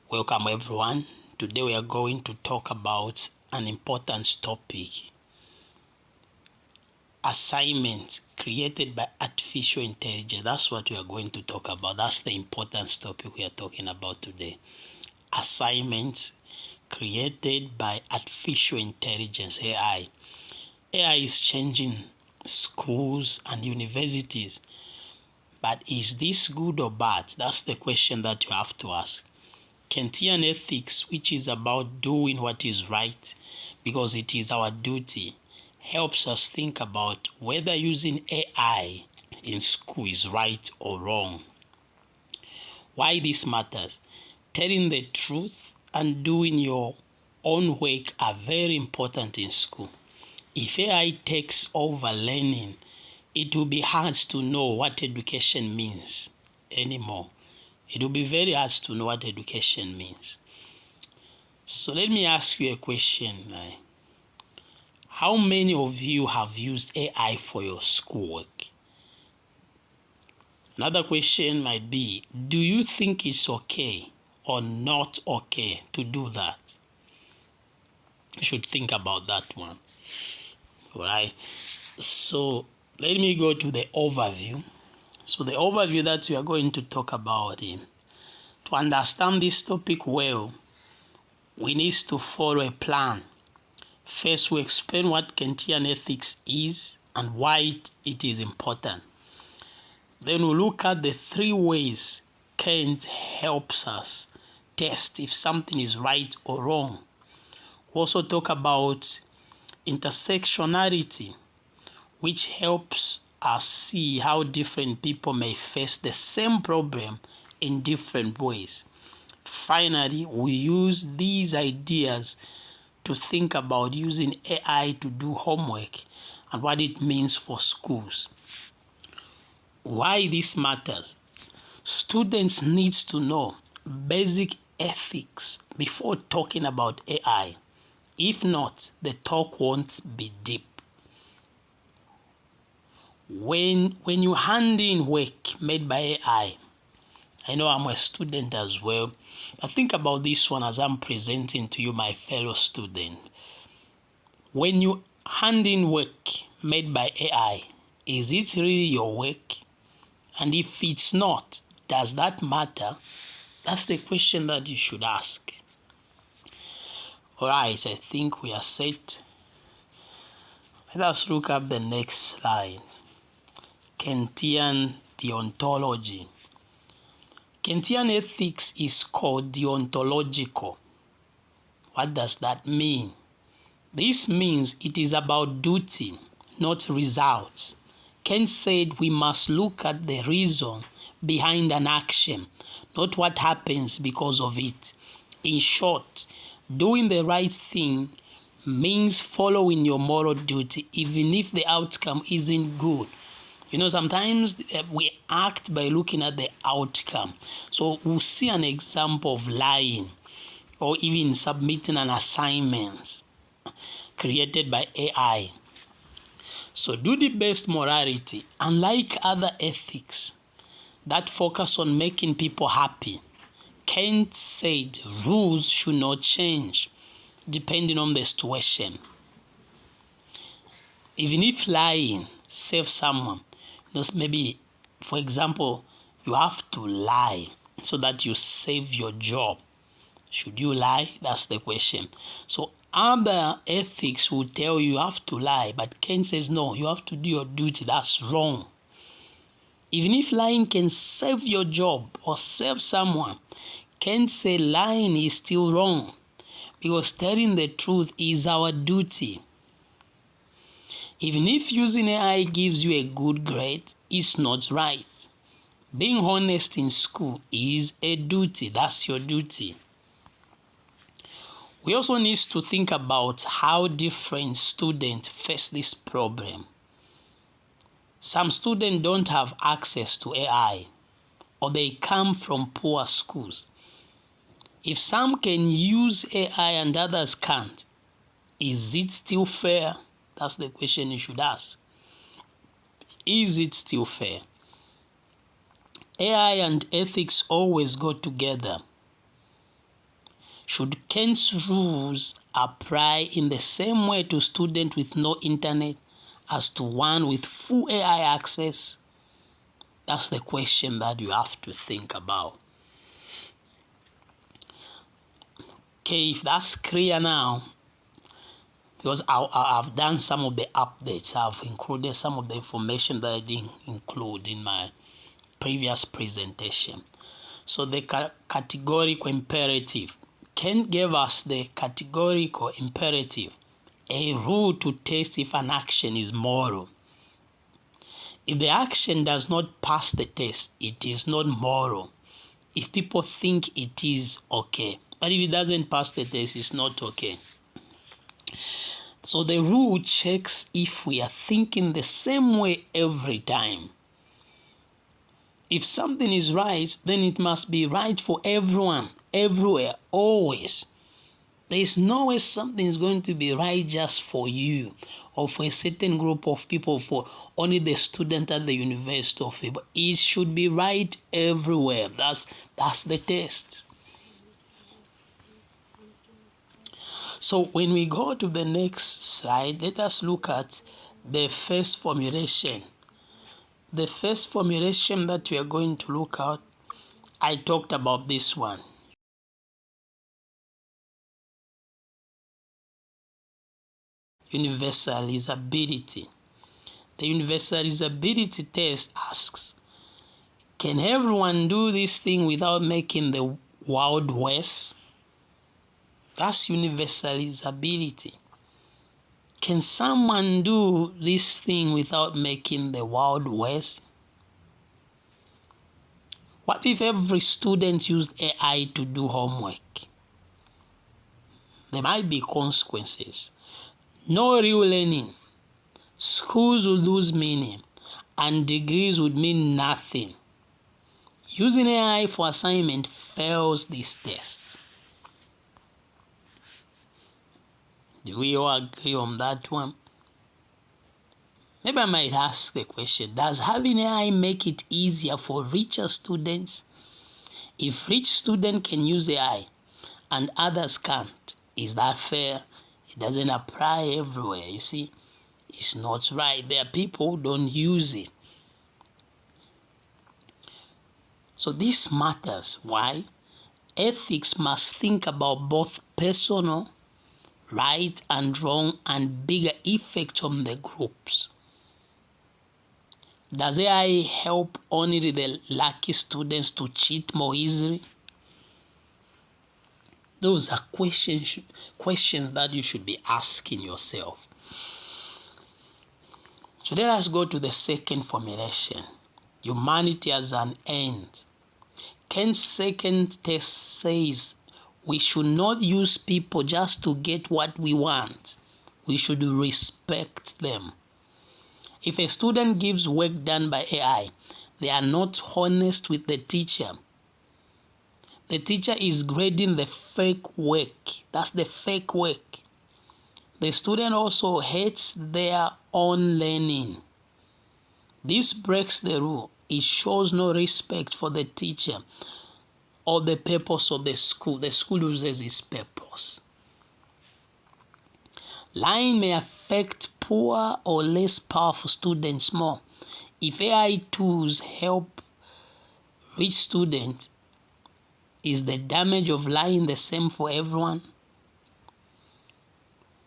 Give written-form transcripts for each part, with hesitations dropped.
Welcome everyone. Today we are going to talk about an important topic. Assignments created by artificial intelligence. That's what we are going to talk about. That's the important topic we are talking about today. Assignments created by artificial intelligence, AI. AI is changing schools and universities. But is this good or bad? That's the question that you have to ask. Kantian ethics, which is about doing what is right because it is our duty, helps us think about whether using AI in school is right or wrong. Why this matters? Telling the truth and doing your own work are very important in school. If AI takes over learning, it will be hard to know what education means anymore. It will be very hard to know what education means. So let me ask you a question. How many of you have used AI for your schoolwork? Another question might be, do you think it's okay or not okay to do that? You should think about that one. All right. So let me go to the overview. So the overview that we are going to talk about, to understand this topic well, we need to follow a plan. First, we explain what Kantian ethics is and why it is important. Then we look at the 3 ways Kant helps us test if something is right or wrong. We also talk about intersectionality, which helps us see how different people may face the same problem in different ways. Finally, we use these ideas to think about using AI to do homework and what it means for schools. Why this matters? Students need to know basic ethics before talking about AI. If not, the talk won't be deep. When you hand in work made by AI, I know I'm a student as well, but think about this one as I'm presenting to you, my fellow student. When you hand in work made by AI, is it really your work? And if it's not, does that matter? That's the question that you should ask. All right, I think we are set. Let us look at the next slide. Kantian deontology. Kantian ethics is called deontological. What does that mean? This means it is about duty, not results. Kant said we must look at the reason behind an action, not what happens because of it. In short, doing the right thing means following your moral duty, even if the outcome isn't good. You know, sometimes we act by looking at the outcome. So we'll see an example of lying or even submitting an assignment created by AI. So do the best morality. Unlike other ethics that focus on making people happy, Kant said rules should not change depending on the situation. Even if lying saves someone, maybe, for example, you have to lie so that you save your job. Should you lie? That's the question. So other ethics will tell you have to lie, but Kant says no, you have to do your duty. That's wrong. Even if lying can save your job or save someone, Kant says lying is still wrong because telling the truth is our duty. Even if using AI gives you a good grade, it's not right. Being honest in school is a duty. That's your duty. We also need to think about how different students face this problem. Some students don't have access to AI, or they come from poor schools. If some can use AI and others can't, is it still fair? That's the question you should ask. Is it still fair? AI and ethics always go together. Should Kant's rules apply in the same way to students with no internet as to one with full AI access? That's the question that you have to think about. Okay, if that's clear now, because I've done some of the updates, I've included some of the information that I didn't include in my previous presentation. So the categorical imperative. Kant gave us the categorical imperative, a rule to test if an action is moral. If the action does not pass the test, it is not moral. If people think it is okay, but if it doesn't pass the test, it's not okay. So the rule checks if we are thinking the same way every time. If something is right, then it must be right for everyone, everywhere, always. There is no way something is going to be right just for you or for a certain group of people, for only the student at the university of people. It should be right everywhere. That's the test. So when we go to the next slide, let us look at the first formulation. The first formulation that we are going to look at, I talked about this one. Universalizability. The universalizability test asks, can everyone do this thing without making the world worse? That's universalizability. Can someone do this thing without making the world worse? What if every student used AI to do homework? There might be consequences. No real learning. Schools would lose meaning, and degrees would mean nothing. Using AI for assignment fails this test. Do we all agree on that one? Maybe I might ask the question, does having AI make it easier for richer students? If rich students can use AI and others can't, is that fair? It doesn't apply everywhere, you see. It's not right. There are people who don't use it. So this matters. Why? Ethics must think about both personal, right and wrong, and bigger effects on the groups. Does AI help only the lucky students to cheat more easily? Those are questions that you should be asking yourself. So let us go to the second formulation, humanity as an end. Kant's second test says we should not use people just to get what we want. We should respect them. If a student gives work done by AI, they are not honest with the teacher. The teacher is grading the fake work. That's the fake work. The student also hates their own learning. This breaks the rule. It shows no respect for the teacher or the purpose of the school. The school loses its purpose. Lying may affect poor or less powerful students more. If AI tools help rich students, is the damage of lying the same for everyone?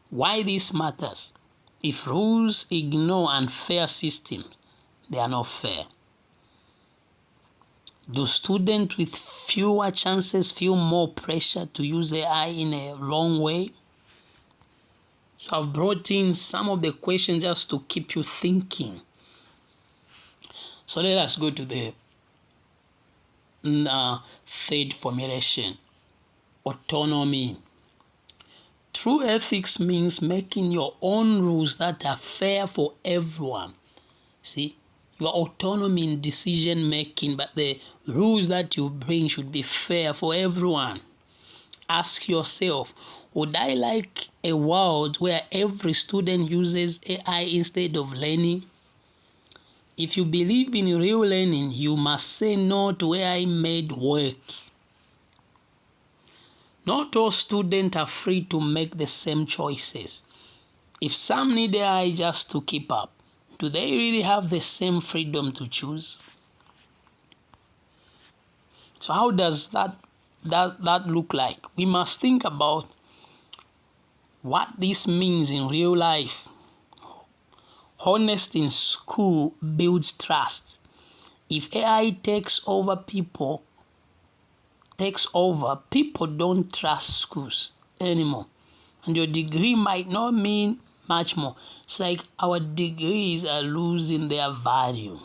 Why this matters? If rules ignore unfair systems, they are not fair. Do students with fewer chances feel more pressure to use AI in a wrong way? So I've brought in some of the questions just to keep you thinking. So let us go to the third formulation, autonomy. True ethics means making your own rules that are fair for everyone. See, your autonomy in decision making, but the rules that you bring should be fair for everyone. Ask yourself, would I like a world where every student uses AI instead of learning? If you believe in real learning, you must say no to AI-made work. Not all students are free to make the same choices. If some need AI just to keep up, do they really have the same freedom to choose? So how does that look like? We must think about what this means in real life. Honesty in school builds trust. If AI takes over, people don't trust schools anymore. And your degree might not mean much more. It's like our degrees are losing their value.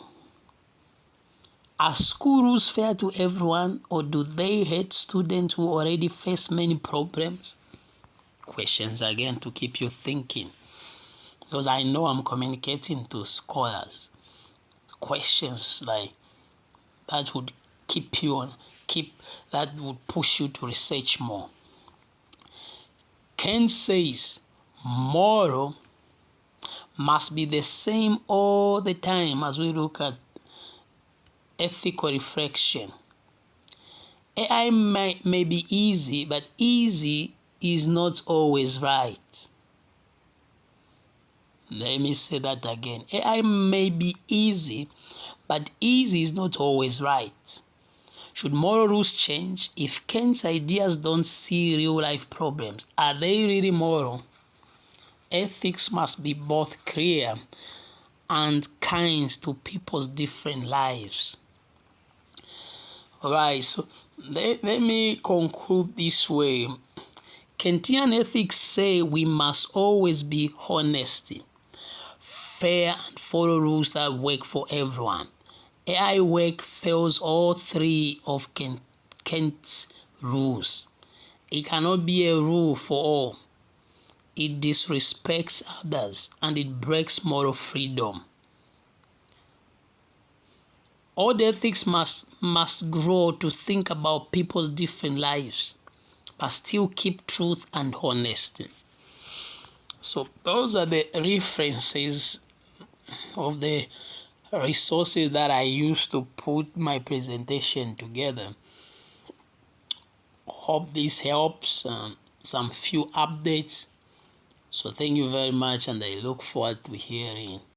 Are school rules fair to everyone, or do they hate students who already face many problems? Questions again to keep you thinking, because I know I'm communicating to scholars. Questions like that would that would push you to research more. Kant says moral must be the same all the time as we look at ethical reflection. AI may be easy, but easy is not always right. Let me say that again. AI may be easy, but easy is not always right. Should moral rules change? If Kant's ideas don't see real-life problems, are they really moral? Ethics must be both clear and kind to people's different lives. Alright, so let me conclude this way. Kantian ethics say we must always be honest, fair, and follow rules that work for everyone. AI work fails all three of Kant's rules. It cannot be a rule for all. It disrespects others and it breaks moral freedom. All the ethics must grow to think about people's different lives, but still keep truth and honesty. So those are the references of the resources that I used to put my presentation together. Hope this helps. Some few updates. So thank you very much, and I look forward to hearing